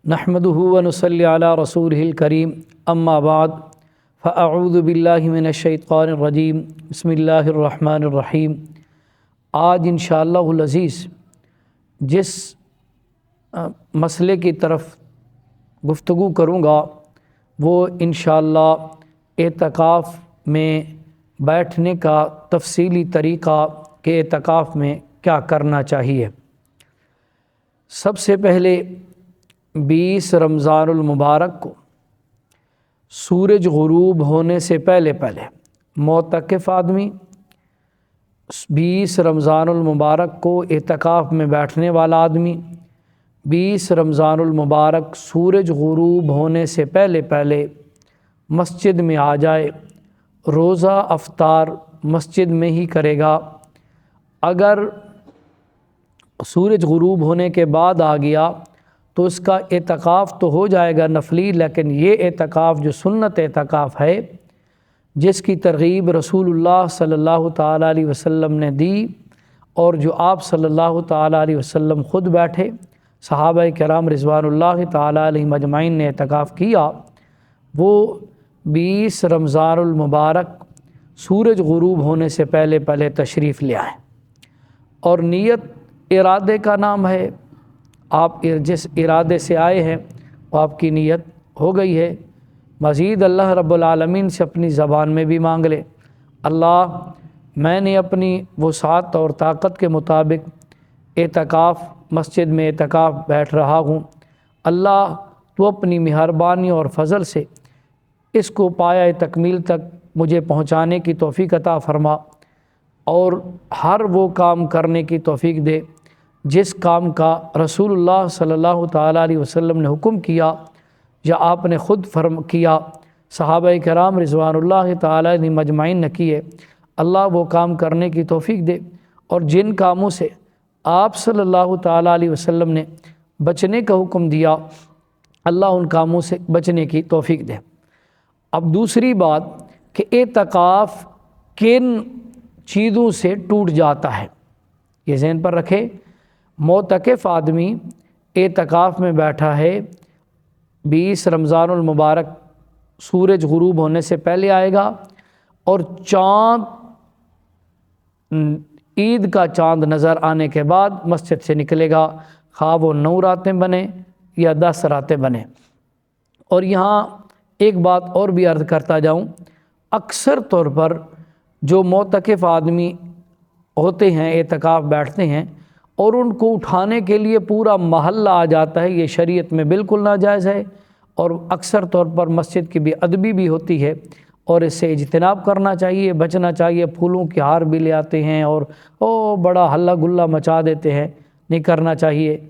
नहमदुहु व नुसल्ली अला रसूलिहिल करीम अम्मा बाद फ़अऊज़ु बिल्लाहि मिनश्शैतानिर रजीम बिस्मिल्लाहिर रहमानिर रहीम। आज इंशाअल्लाहुल अज़ीज़ जिस मसले की तरफ गुफ्तगू करूँगा वो इंशाअल्लाह एतकाफ़ में बैठने का तफसीली तरीक़ा कि एतकाफ़ में क्या करना चाहिए। सबसे पहले 20 रमज़ानुल मुबारक को सूरज गुरूब होने से पहले मोतक़िफ़ आदमी 20 रमज़ानुल मुबारक को एतकाफ़ में बैठने वाला आदमी 20 रमज़ानुल मुबारक सूरज गुरूब होने से पहले मस्जिद में आ जाए। रोज़ा अफ्तार मस्जिद में ही करेगा। अगर सूरज गुरूब होने के बाद आ गया तो उसका एतकाफ़ तो हो जाएगा नफली, लेकिन ये एतकाफ़ जो सुन्नत एतकाफ़ है जिसकी तरग़ीब रसूलुल्लाह सल्लल्लाहु ताला अलैहि वसल्लम ने दी और जो आप सल्लल्लाहु ताला अलैहि वसल्लम ख़ुद बैठे, सहाबा किराम रिज़वानुल्लाह ताला अलैहिम अजमाइन ने एतकाफ़ किया, वो 20 रमज़ानुल मुबारक सूरज गुरूब होने से पहले तशरीफ़ ले आएँ। और नीयत इरादे का नाम है। आप जिस इरादे से आए हैं वो आपकी नीयत हो गई है। मज़ीद अल्लाह रब्बुल आलमीन से अपनी ज़बान में भी मांग ले, अल्लाह मैंने अपनी वसाअत और ताकत के मुताबिक एतकाफ़ मस्जिद में एतकाफ़ बैठ रहा हूँ। अल्लाह तो अपनी मेहरबानी और फ़ज़ल से इसको पाया तकमील तक मुझे पहुँचाने की तौफ़ीक अता फ़रमा और हर वो काम करने की तौफ़ीक दे जिस काम का रसूलुल्लाह सल्लल्लाहु ताला अलैहि वसल्लम ने हुक्म किया या आपने ख़ुद फर्म किया, सहाबा किराम रिज़वानुल्लाह ताला अलैहिम अजमाइन ने किए। अल्लाह वो काम करने की तौफ़ीक दे और जिन कामों से आप सल्लल्लाहु ताला अलैहि वसल्लम ने बचने का हुक्म दिया, अल्लाह उन कामों से बचने की तौफ़ीक दे। अब दूसरी बात कि एतकाफ़ किन चीज़ों से टूट जाता है, ये ज़हन पर रखें। मोतक़िफ़ आदमी एतकाफ़ में बैठा है, 20 रमज़ानुल मुबारक सूरज गुरूब होने से पहले आएगा और चाँद ईद का चाँद नज़र आने के बाद मस्जिद से निकलेगा, खा वो 9 रातें बने या 10 रातें बने। और यहाँ एक बात और भी अर्ज़ करता जाऊँ, अक्सर तौर पर जो मोतक़िफ़ आदमी होते हैं एतकाफ़ बैठते हैं और उनको उठाने के लिए पूरा महल्ला आ जाता है, ये शरीयत में बिल्कुल नाजायज़ है और अक्सर तौर पर मस्जिद की बेअदबी भी होती है और इससे इज्तिनाब करना चाहिए, बचना चाहिए। फूलों के हार भी ले आते हैं और बड़ा हल्ला गुल्ला मचा देते हैं, नहीं करना चाहिए।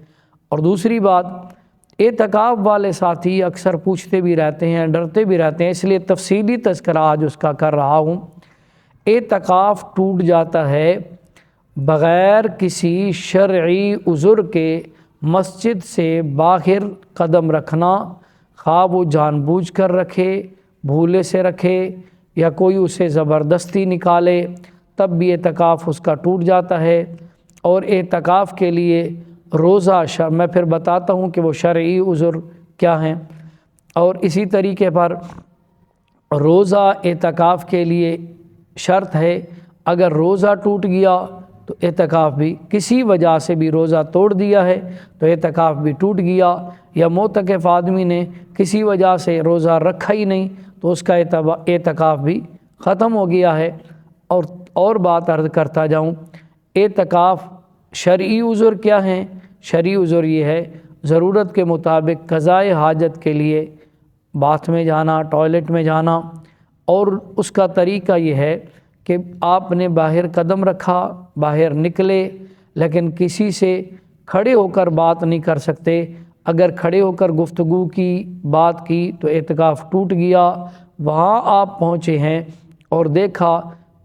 और दूसरी बात, एतकाफ़ वाले साथी अक्सर पूछते भी रहते हैं, डरते भी रहते हैं, इसलिए तफसीली तज़किरा आज उसका कर रहा हूँ। एतकाफ़ टूट जाता है बग़ैर किसी शरई उज़ुर के मस्जिद से बाहर कदम रखना, खा वो जानबूझकर रखे, भूले से रखे या कोई उसे ज़बरदस्ती निकाले, तब भी एतकाफ़ उसका टूट जाता है। और एतकाफ़ के लिए रोज़ा मैं फिर बताता हूँ कि वो शरई उज़ुर क्या हैं। और इसी तरीके पर रोज़ा एतकाफ़ के लिए शर्त है। अगर रोज़ा टूट गया तो एतकाफ़ भी, किसी वजह से भी रोज़ा तोड़ दिया है तो एतकाफ़ भी टूट गया, या मोतक़िफ़ आदमी ने किसी वजह से रोज़ा रखा ही नहीं तो उसका एतकाफ़ भी ख़त्म हो गया है। और बात अर्ज़ करता जाऊँ, एतकाफ़ शरई उज़ुर क्या हैं? शरई उज़ुर ये है ज़रूरत के मुताबिक क़ज़ाए हाजत के लिए बाथ में जाना, टॉयलेट में जाना। और उसका तरीक़ा ये है कि आपने बाहर कदम रखा, बाहर निकले, लेकिन किसी से खड़े होकर बात नहीं कर सकते। अगर खड़े होकर गुफ्तगू की बात की तो एतकाफ़ टूट गया। वहाँ आप पहुँचे हैं और देखा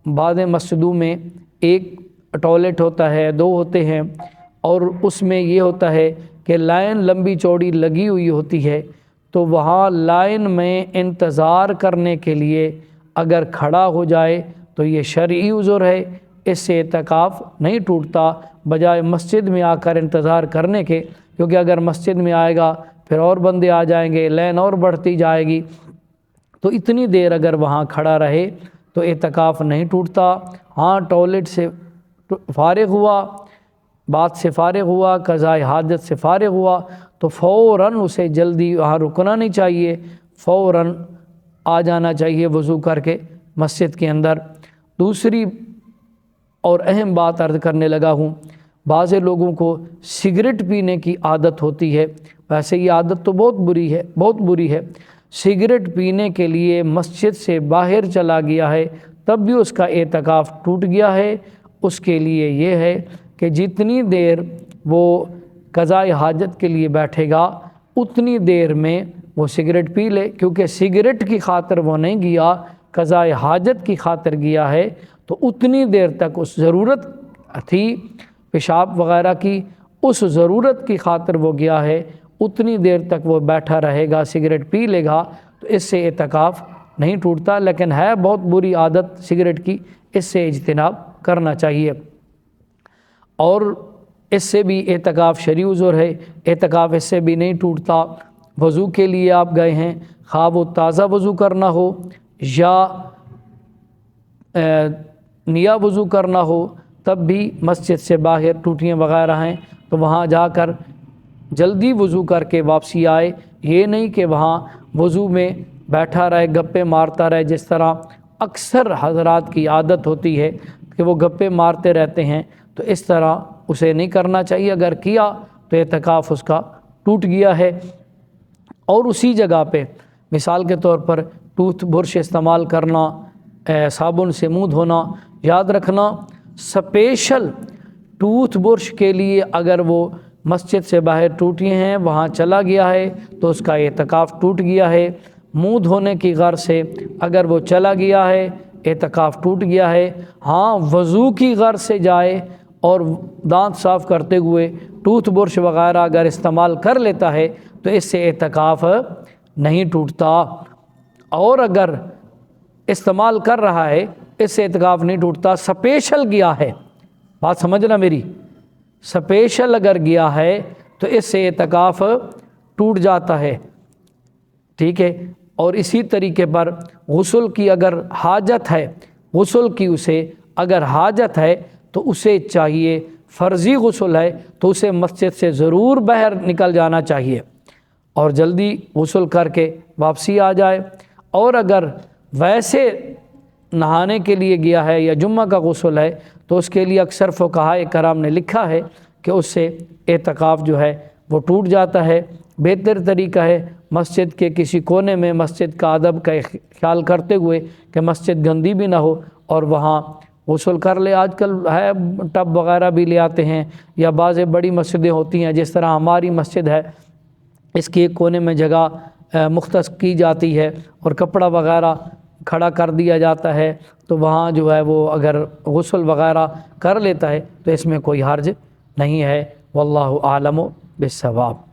बाद मस्जिदों में एक टॉयलेट होता है, 2 होते हैं और उसमें ये होता है कि लाइन लंबी चौड़ी लगी हुई होती है, तो वहाँ लाइन में इंतज़ार करने के लिए अगर खड़ा हो जाए तो ये शरई उज़ुर है, इससे एतकाफ़ नहीं टूटता, बजाय मस्जिद में आकर इंतज़ार करने के। क्योंकि अगर मस्जिद में आएगा پھر اور بندے آ جائیں گے، لین اور بڑھتی جائے گی، تو اتنی دیر اگر وہاں کھڑا رہے تو اعتکاف نہیں ٹوٹتا۔ ہاں ٹوائلٹ سے فارغ ہوا، بات سے فارغ ہوا، قضاء حاجت سے فارغ ہوا تو فوراً اسے جلدی وہاں رکنا نہیں چاہیے، فوراً آ جانا چاہیے وضو کر کے مسجد کے اندر۔ دوسری اور اہم بات عرض کرنے لگا ہوں، بعض لوگوں کو سگریٹ پینے کی عادت ہوتی ہے، ویسے یہ عادت تو بہت بری ہے۔ سگریٹ پینے کے لیے مسجد سے باہر چلا گیا ہے تب بھی اس کا اعتکاف ٹوٹ گیا ہے۔ اس کے لیے یہ ہے کہ جتنی دیر وہ قضاء حاجت کے لیے بیٹھے گا اتنی دیر میں وہ سگریٹ پی لے، کیونکہ سگریٹ کی خاطر وہ نہیں گیا، قضاء حاجت کی خاطر گیا ہے، تو اتنی دیر تک اس ضرورت تھی پیشاب وغیرہ کی، اس ضرورت کی خاطر وہ گیا ہے، اتنی دیر تک وہ بیٹھا رہے گا، سگریٹ پی لے گا تو اس سے اعتکاف نہیں ٹوٹتا، لیکن ہے بہت بری عادت سگریٹ کی، اس سے اجتناب کرنا چاہیے۔ اور اس سے بھی اعتکاف شرعی عذر ہے، اعتکاف اس سے بھی نہیں ٹوٹتا۔ وضو کے لیے آپ گئے ہیں، خواہ وہ تازہ وضو کرنا ہو یا نیا وضو کرنا ہو، تب بھی مسجد سے باہر ٹوٹیاں وغیرہ ہیں تو وہاں جا کر جلدی وضو کر کے واپسی آئے، یہ نہیں کہ وہاں وضو میں بیٹھا رہے، گپے مارتا رہے، جس طرح اکثر حضرات کی عادت ہوتی ہے کہ وہ گپے مارتے رہتے ہیں، تو اس طرح اسے نہیں کرنا چاہیے، اگر کیا تو اعتکاف اس کا ٹوٹ گیا ہے۔ اور اسی جگہ پہ مثال کے طور پر ٹوتھ برش استعمال کرنا، صابن سے منہ دھونا، یاد رکھنا سپیشل ٹوتھ برش کے لیے اگر وہ مسجد سے باہر ٹوٹی ہیں وہاں چلا گیا ہے تو اس کا اعتکاف ٹوٹ گیا ہے۔ منہ دھونے کی غرض سے اگر وہ چلا گیا ہے اعتکاف ٹوٹ گیا ہے۔ ہاں وضو کی غرض سے جائے اور دانت صاف کرتے ہوئے ٹوتھ برش وغیرہ اگر استعمال کر لیتا ہے تو اس سے اعتکاف نہیں ٹوٹتا، اور اگر استعمال کر رہا ہے اس سے اعتکاف نہیں ٹوٹتا۔ سپیشل گیا ہے، بات سمجھنا میری، سپیشل اگر گیا ہے تو اس سے اعتکاف ٹوٹ جاتا ہے، ٹھیک ہے۔ اور اسی طریقے پر غسل کی اگر حاجت ہے، غسل کی اسے اگر حاجت ہے تو اسے چاہیے، فرضی غسل ہے تو اسے مسجد سے ضرور باہر نکل جانا چاہیے اور جلدی غسل کر کے واپسی آ جائے۔ اور اگر ویسے نہانے کے لیے گیا ہے یا جمعہ کا غسل ہے تو اس کے لیے اکثر فقہائے کرام نے لکھا ہے کہ اس سے اعتکاف جو ہے وہ ٹوٹ جاتا ہے۔ بہتر طریقہ ہے مسجد کے کسی کونے میں مسجد کا ادب کا خیال کرتے ہوئے کہ مسجد گندی بھی نہ ہو اور وہاں غسل کر لے۔ آج کل ہے ٹب وغیرہ بھی لے آتے ہیں، یا بعض بڑی مسجدیں ہوتی ہیں جس طرح ہماری مسجد ہے، اس کے ایک کونے میں جگہ مختص کی جاتی ہے اور کپڑا وغیرہ کھڑا کر دیا جاتا ہے، تو وہاں جو ہے وہ اگر غسل وغیرہ کر لیتا ہے تو اس میں کوئی حرج نہیں ہے۔ واللہ اعلم بالصواب۔